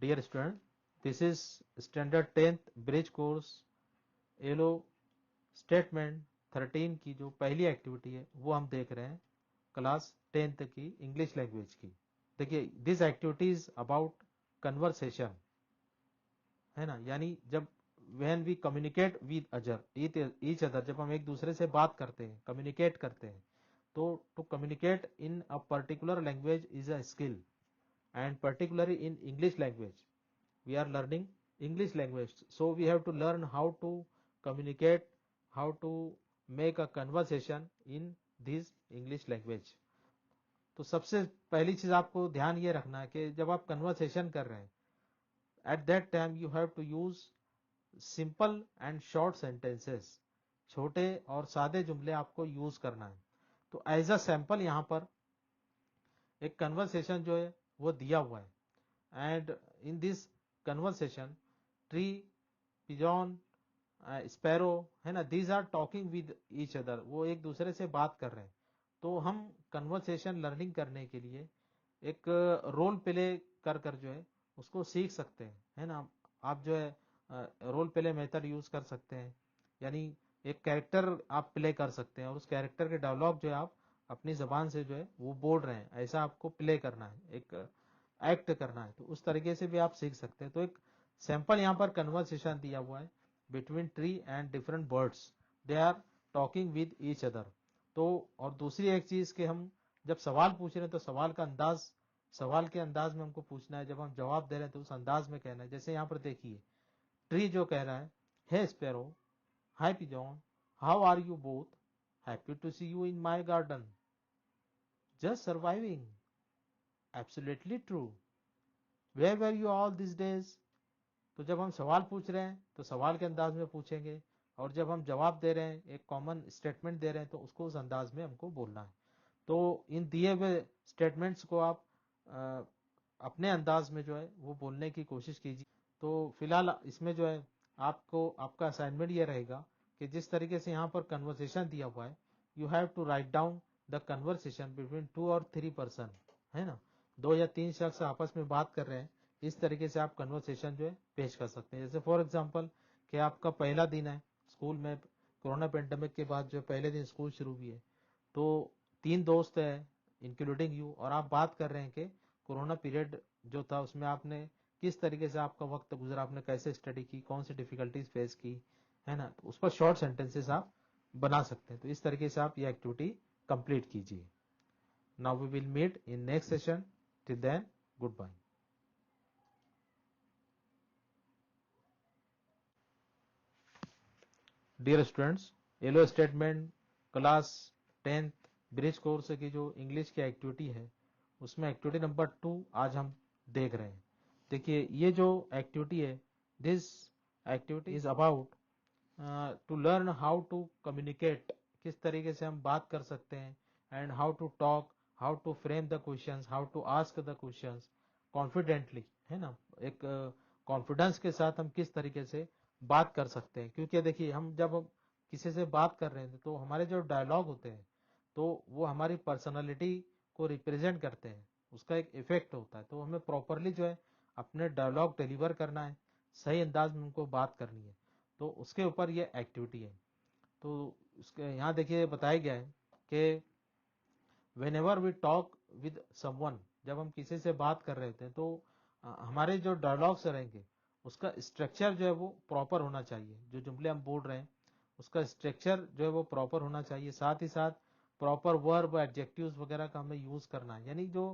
Dear student, this is standard 10th bridge course एलो statement 13 की जो पहली एक्टिविटी है वो हम देख रहे हैं क्लास 10th की इंग्लिश लैंग्वेज की। देखिए this activity is about conversation, है ना, यानी जब when we communicate with each other, जब हम एक दूसरे से बात करते हैं, कम्युनिकेट करते हैं, तो to communicate in a particular language is a skill, and particularly in English language. We are learning English language. So we have to learn how to communicate, how to make a conversation in this English language. तो सबसे पहली चीज आपको ध्यान ये रखना है कि जब आप कन्वर्सेशन कर रहे हैं, at that time you have to use simple and short sentences, छोटे और सादे जुमले आपको यूज करना है। तो एज अ सैंपल यहां पर एक कन्वर्सेशन जो है वो दिया हुआ है, and in this conversation tree, pigeon, sparrow, है ना, these are talking with each other, वो एक दूसरे से बात कर रहे हैं। तो हम कन्वर्सेशन लर्निंग करने के लिए एक रोल प्ले कर कर जो है उसको सीख सकते हैं, है ना। आप जो है रोल प्ले मेथड यूज कर सकते हैं, यानी एक कैरेक्टर आप प्ले कर सकते हैं और उस कैरेक्टर के डायलॉग जो है आप अपनी जबान से जो है वो बोल रहे हैं, ऐसा आपको प्ले करना है, एक एक्ट करना है। तो उस तरीके से भी आप सीख सकते हैं। तो एक सैंपल यहां पर कन्वर्सेशन दिया हुआ है between tree and different birds, they are talking with each other. तो और दूसरी एक चीज कि हम जब सवाल पूछ रहे हैं तो सवाल का अंदाज, सवाल के अंदाज में हमको पूछना है, जब हम जवाब दे रहे हैं तो उस अंदाज में कहना है। जैसे यहां पर देखिए ट्री जो कह रहा है, hey sparrow, hi pigeon, how are you both, happy to see you in my garden, just surviving, absolutely true, where were you all this days. तो जब हम सवाल पूछ रहे हैं तो सवाल के अंदाज में पूछेंगे, और जब हम जवाब दे रहे हैं, एक कॉमन स्टेटमेंट दे रहे हैं, तो उसको उस अंदाज में हमको बोलना है। तो इन दिए हुए स्टेटमेंट्स को आप अपने अंदाज में जो है वो बोलने की कोशिश कीजिए। तो फिलहाल इसमें जो है आपको आपका असाइनमेंट ये रहेगा कि जिस तरीके से यहाँ पर कन्वर्सेशन दिया हुआ है, you have to write down the conversation between 2 और 3 पर्सन, है ना, 2 या 3 शख्स आपस में बात कर रहे हैं। इस तरीके से आप कन्वर्सेशन जो है पेश कर सकते हैं। जैसे फॉर एग्जांपल कि आपका पहला दिन है स्कूल में, कोरोना पेंडेमिक के बाद जो पहले दिन स्कूल शुरू हुई है, तो 3 दोस्त है इंक्लूडिंग यू, और आप बात कर रहे हैं कि कोरोना पीरियड जो था उसमें आपने किस तरीके से आपका वक्त गुजरा, आपने कैसे स्टडी की, कौन सी डिफिकल्टीज फेस की, है ना। तो उस पर शॉर्ट सेंटेंसेस आप बना सकते हैं। तो इस तरीके से आप ये एक्टिविटी कंप्लीट कीजिए। Now we will meet in next session, till then good bye. Dear students, एलो statement class 10th bridge course की जो इंग्लिश की एक्टिविटी है उसमें एक्टिविटी नंबर 2 आज हम देख रहे हैं। देखिए ये जो एक्टिविटी है, this activity is about to learn how to communicate, किस तरीके से हम बात कर सकते हैं, and how to talk, how to frame the questions, how to ask the questions confidently, है ना, एक कॉन्फिडेंस के साथ हम किस तरीके से बात कर सकते हैं। क्योंकि देखिए हम जब किसी से बात कर रहे हैं तो हमारे जो डायलॉग होते हैं तो वो हमारी पर्सनालिटी को रिप्रेजेंट करते हैं, उसका एक इफेक्ट होता है। तो हमें प्रॉपरली जो है अपने डायलॉग डिलीवर करना है, सही अंदाज में उनको बात करनी है। तो उसके ऊपर ये एक्टिविटी है। तो उसके यहाँ देखिए बताया गया है कि whenever we talk with someone, जब हम किसी से बात कर रहे थे तो हमारे जो डायलॉग्स रहेंगे उसका स्ट्रक्चर जो है वो प्रॉपर होना चाहिए। जो जुमले हम बोल रहे हैं उसका स्ट्रक्चर जो है वो प्रॉपर होना चाहिए, साथ ही साथ प्रॉपर वर्ब, एडजेक्टिव्स वगैरह का हमें यूज करना है। यानी जो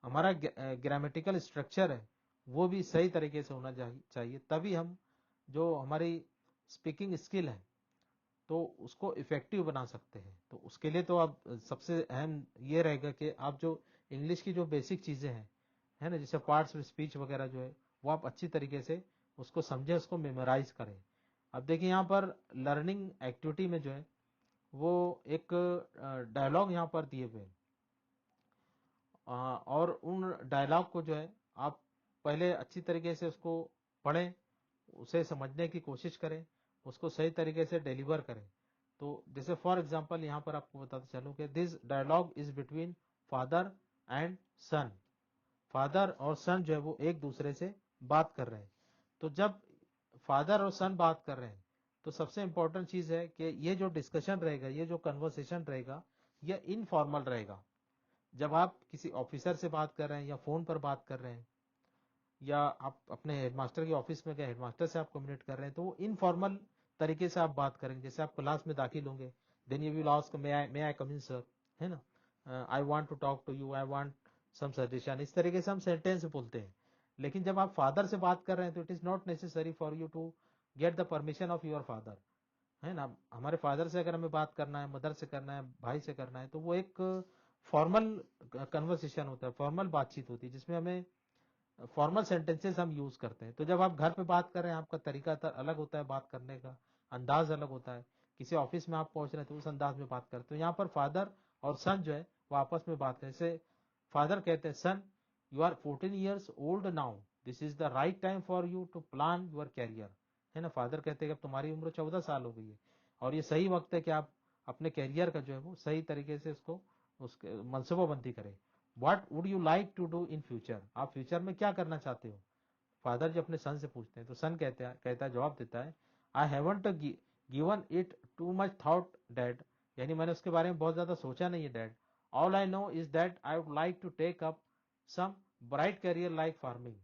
हमारा ग्रामेटिकल स्ट्रक्चर है वो भी सही तरीके से होना चाहिए, तभी हम जो हमारी स्पीकिंग स्किल है तो उसको इफेक्टिव बना सकते हैं। तो उसके लिए तो आप सबसे अहम ये रहेगा कि आप जो इंग्लिश की जो बेसिक चीजें हैं, है ना, जैसे पार्ट्स ऑफ स्पीच वगैरह जो है वो आप अच्छी तरीके से उसको समझे, उसको मेमोराइज करें। अब देखिए यहाँ पर लर्निंग एक्टिविटी में जो है वो एक डायलॉग यहाँ पर दिए हुए हैं, और उन डायलॉग को जो है आप पहले अच्छी तरीके से उसको पढ़ें, उसे समझने की कोशिश करें, उसको सही तरीके से डिलीवर करें। तो जैसे फॉर एग्जांपल यहां पर आपको बताते चलूं कि this dialogue is between father and son. Father और सन जो है वो एक दूसरे से बात कर रहे हैं। तो जब फादर और सन बात कर रहे हैं तो सबसे इंपॉर्टेंट चीज है कि ये जो डिस्कशन रहेगा, ये जो कन्वर्सेशन रहेगा, ये इनफॉर्मल रहेगा। जब आप किसी ऑफिसर से बात कर रहे हैं या फोन पर बात कर रहे हैं या आप अपने हेडमास्टर के ऑफिस में गए, हेडमास्टर से आप कम्युनिकेट कर रहे हैं, तो वो इनफॉर्मल तरीके से आप बात करेंगे। जैसे आप क्लास में दाखिल होंगे, then you will ask may I come in sir, है ना, I want to talk to you, I want some suggestion, इस तरीके से हम सेंटेंस बोलते हैं। लेकिन जब आप फादर से बात कर रहे हैं तो it is not necessary for you to get the permission of your father, है ना। हमारे फादर से अगर हमें बात करना है, मदर से करना है, भाई से करना है, तो वो एक फॉर्मल कन्वर्सेशन होता है, फॉर्मल बातचीत होती है, जिसमें हमें फॉर्मल सेंटेंसेस हम यूज करते हैं। तो जब आप घर पे बात कर रहे हैं, आपका तरीका अलग होता है, बात करने का अंदाज अलग होता है। किसी ऑफिस में आप पहुंच रहे हैं तो उस अंदाज में बात करते हैं। यहाँ पर फादर और सन जो है वो आपस में बात करें। जैसे फादर कहते हैं, son you are 14 years old now, this is the right time for you to plan your career, है ना। फादर कहते हैं कि अब तुम्हारी उम्र 14 साल हो गई है और ये सही वक्त है कि आप अपने कैरियर का जो है वो सही तरीके से उसको उसके मनसूबाबंदी करें। What would you like to do in future, आप फ्यूचर में क्या करना चाहते हो। फादर जो अपने सन से पूछते हैं तो सन कहता है, जवाब देता है, I haven't given it too much thought dad, यानी मैंने उसके बारे में बहुत ज्यादा सोचा नहीं है dad. All I know is that I would like to take up some bright career like farming,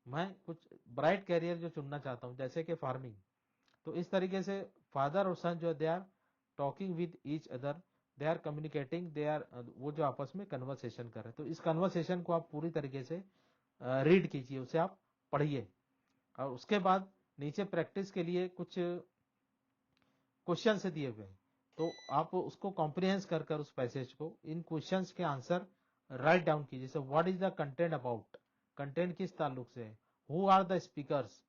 मैं कुछ ब्राइट करियर जो चुनना चाहता हूं जैसे कि फार्मिंग। तो इस तरीके से फादर और सन जो they are talking with each other, they are communicating, they are, वो जो आपस में कन्वर्सेशन कर रहे हैं। तो इस कन्वर्सेशन को आप पूरी तरीके से रीड कीजिए, उसे आप पढ़िए और उसके बाद नीचे प्रैक्टिस के लिए कुछ क्वेश्चन से दिए हुए हैं, तो आप उसको कॉम्प्रिहेंस कर कर उस पैसेज को, इन क्वेश्चंस के आंसर राइट डाउन कीजिए। जैसे what is the content about, content किस ताल्लुक से है, हु आर द स्पीकर्स,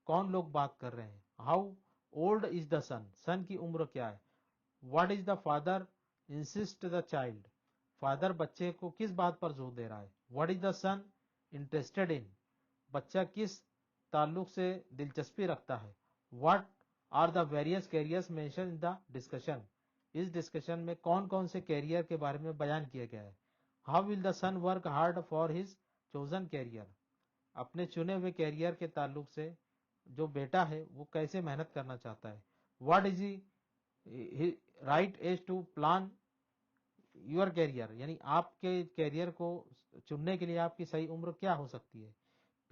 कौन लोग बात कर रहे हैं, how old is the son, son की उम्र क्या है, what is the father insist the child, father बच्चे को किस बात पर जोर दे रहा है, what is the son interested in, बच्चा किस ताल्लुक से दिलचस्पी रखता है, what are the various careers mention in the discussion, इस डिस्कशन में कौन कौन से कैरियर के बारे में बयान किया गया है, how will the son work hard for his chosen career, अपने चुने हुए कैरियर के ताल्लुक से जो बेटा है वो कैसे मेहनत करना चाहता है, what is the right age to plan your career, यानी आपके कैरियर को चुनने के लिए आपकी सही उम्र क्या हो सकती है।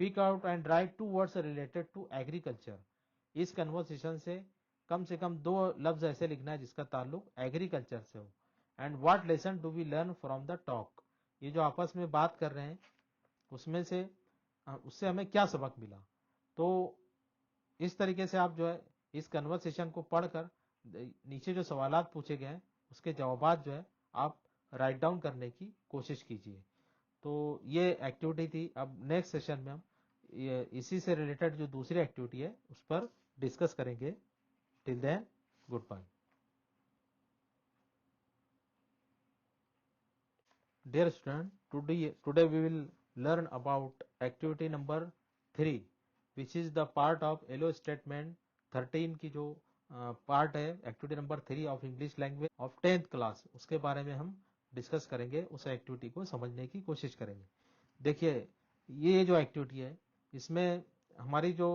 Pick out and write two words related to agriculture, इस कन्वर्सेशन से कम दो लफ्ज ऐसे लिखना है जिसका ताल्लुक एग्रीकल्चर से हो। And what lesson do we learn from the talk, ये जो आपस में बात कर रहे हैं उसमें से उससे हमें क्या सबक मिला। तो इस तरीके से आप जो है इस कन्वर्सेशन को पढ़कर नीचे जो सवालात पूछे गए हैं उसके जवाबात जो है आप राइट डाउन करने की कोशिश कीजिए। तो ये एक्टिविटी थी। अब नेक्स्ट सेशन में हम इसी से रिलेटेड जो दूसरी एक्टिविटी है उस पर डिस्कस करेंगे। Till then, good bye. Dear student, today we will learn about activity number 3, which is the part of LO statement 13 की जो पार्ट है, activity number 3 of English language of 10th class, उसके बारे में हम डिस्कस करेंगे, उस एक्टिविटी को समझने की कोशिश करेंगे। देखिए, ये जो एक्टिविटी है इसमें हमारी जो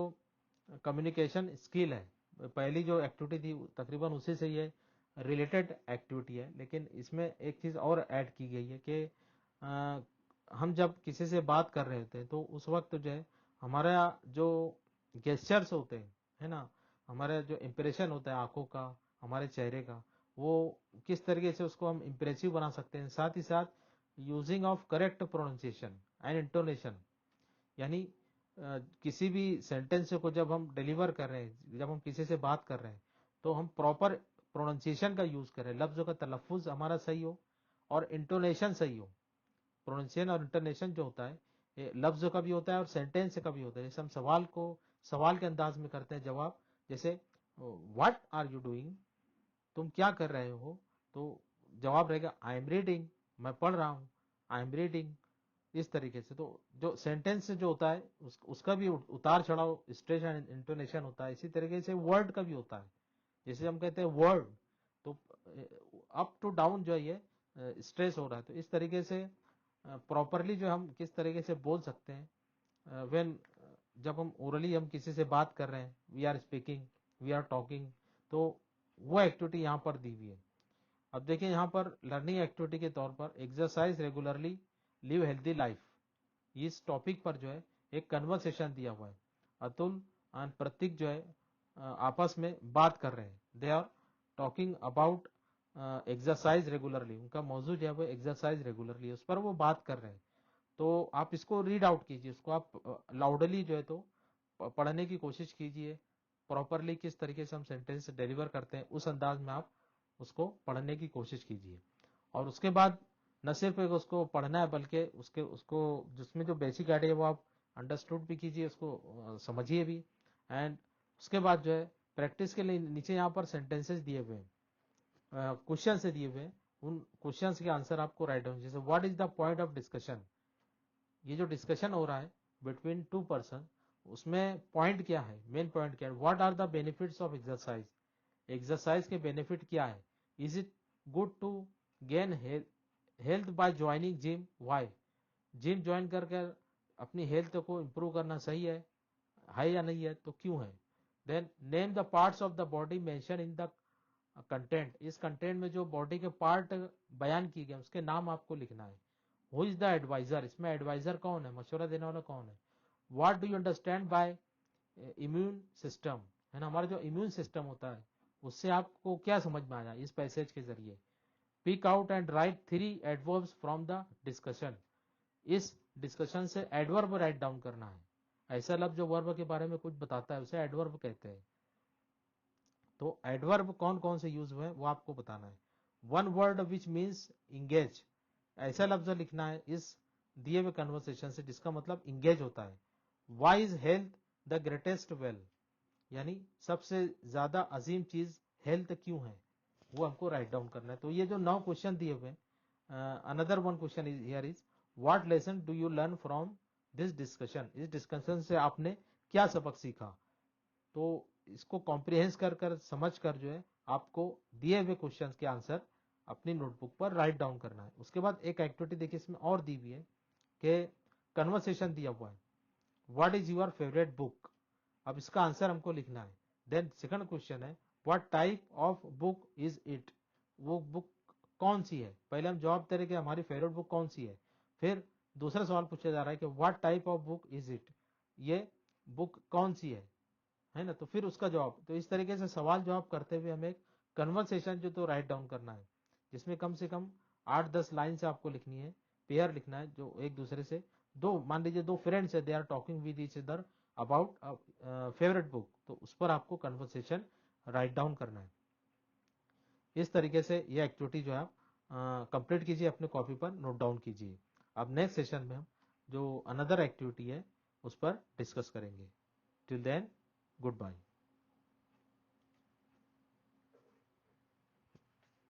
कम्युनिकेशन स्किल है, पहली जो एक्टिविटी थी तकरीबन उसी से ये रिलेटेड एक्टिविटी है, लेकिन इसमें एक चीज और ऐड की गई है कि हम जब किसी से बात कर रहे होते हैं तो उस वक्त जो है हमारा जो गेस्चर्स होते हैं, है ना, हमारा जो इंप्रेशन होता है आंखों का, हमारे चेहरे का, वो किस तरीके से उसको हम इंप्रेसिव बना सकते हैं। साथ ही साथ using of correct pronunciation and intonation, यानी किसी भी सेंटेंस को जब हम डिलीवर कर रहे हैं, जब हम किसी से बात कर रहे हैं तो हम प्रॉपर प्रोनाउंसिएशन का यूज करें, लफ्जों का तलफ्फुज हमारा सही हो और इंटोनेशन सही हो। प्रोनाउंसिएशन और इंटोनेशन जो होता है ये लफ्जों का भी होता है और सेंटेंस का भी होता है। जैसे हम सवाल के अंदाज में करते हैं जवाब, जैसे व्हाट आर यू डूइंग, तुम क्या कर रहे हो, तो जवाब रहेगा आई एम रीडिंग, मैं पढ़ रहा हूं, आई एम रीडिंग, इस तरीके से। तो जो सेंटेंस जो होता है उसका भी उतार चढ़ाव, स्ट्रेस एंड इंटोनेशन होता है। इसी तरीके से वर्ड का भी होता है, जैसे हम कहते हैं वर्ड, तो अप टू डाउन जो है ये स्ट्रेस हो रहा है। तो इस तरीके से प्रॉपरली जो हम किस तरीके से बोल सकते हैं व्हेन जब हम ओरली हम किसी से बात कर रहे हैं, we are speaking, we are talking, तो वो एक्टिविटी यहाँ पर दी हुई है। अब देखिए यहाँ पर लर्निंग एक्टिविटी के तौर पर exercise regularly, live healthy life, इस टॉपिक पर जो है एक कन्वर्सेशन दिया हुआ है। अतुल एंड प्रतीक जो है आपस में बात कर रहे हैं, they are talking about exercise regularly, उनका मौजू जो है वो एक्सरसाइज रेगुलरली, उस पर वो बात कर रहे हैं। तो आप इसको रीड आउट कीजिए, उसको आप लाउडली जो है तो पढ़ने की कोशिश कीजिए। प्रॉपरली किस तरीके से हम सेंटेंस डिलीवर करते हैं उस अंदाज में आप उसको पढ़ने की कोशिश कीजिए। और उसके बाद न सिर्फ एक उसको पढ़ना है, बल्कि उसको जिसमें जो बेसिक आइडिया वो आप अंडरस्टूड भी कीजिए, उसको समझिए भी। एंड उसके बाद जो है प्रैक्टिस के लिए नीचे यहाँ पर सेंटेंसेस दिए हुए हैं, क्वेश्चन से दिए हुए हैं, उन क्वेश्चन के आंसर आपको राइट डाउन। जैसे what is the point of discussion, ये जो डिस्कशन हो रहा है बिटवीन टू पर्सन, उसमें पॉइंट क्या है, मेन पॉइंट क्या है। What are the benefits of exercise, exercise के बेनिफिट क्या है। Is it good to gain health by joining gym, why, gym join करके अपनी हेल्थ को इंप्रूव करना सही है या नहीं है, तो क्यों है। Then name the parts of the body mention in the content, इस कंटेंट में जो बॉडी के पार्ट बयान किए गए उसके नाम आपको लिखना है। हु इज द एडवाइजर, इसमें एडवाइजर कौन है, मशवरा देने वाला कौन है। What do you understand by immune system, है ना, हमारा जो इम्यून सिस्टम होता है उससे आपको क्या समझ में आया इस पैसेज के जरिए। Pick out and write 3 adverbs from the discussion, इस डिस्कशन से एडवर्ब राइट डाउन करना है। ऐसा लफ्ज जो वर्ब के बारे में कुछ बताता है उसे एडवर्ब कहते हैं। तो एडवर्ब कौन कौन से यूज हुए हैं वो आपको बताना है। One word which means engage, ऐसा लफ्ज लिखना है इस दिए हुए कन्वर्सेशन से जिसका मतलब इंगेज होता है। Why is health the greatest wealth, यानी सबसे ज्यादा अजीम चीज हेल्थ क्यों है, वो हमको राइट डाउन करना है। तो ये जो 9 क्वेश्चन दिए हुए हैं, another one question is here is what lesson do you learn from this discussion, इस डिस्कशन से आपने क्या सबक सीखा। तो इसको कॉम्प्रिहेंस कर समझ कर जो है आपको दिए हुए क्वेश्चंस के आंसर अपनी नोटबुक पर राइट डाउन करना है। उसके बाद एक एक्टिविटी देखिए इसमें और दी हुई है कि कन्वर्सेशन दिया हुआ है, what is your favourite book, अब इसका आंसर हमको लिखना है। देन सेकंड क्वेश्चन है what type of book is it, वो बुक कौन सी है, पहले हम जवाब दे रहे कि हमारी फेवरेट बुक कौन सी है। फिर दूसरा सवाल पूछा जा रहा है कि what type of book is it, ये बुक कौन सी है ना, तो फिर उसका जवाब। तो इस तरीके से सवाल जवाब करते हुए हमें एक कन्वर्सेशन जो तो राइट डाउन करना है, जिसमें कम से कम 8-10 लाइन से आपको लिखनी है, पेयर लिखना है जो एक दूसरे से, दो मान लीजिए दो फ्रेंड्स है, they are talking with each other about favourite book, तो उस पर आपको कन्वर्सेशन राइट डाउन करना है। इस तरीके से ये एक्टिविटी जो है आप कंप्लीट कीजिए, अपने कॉपी पर नोट डाउन कीजिए। अब नेक्स्ट सेशन में हम जो अनदर एक्टिविटी है उस पर डिस्कस करेंगे। Till then good bye.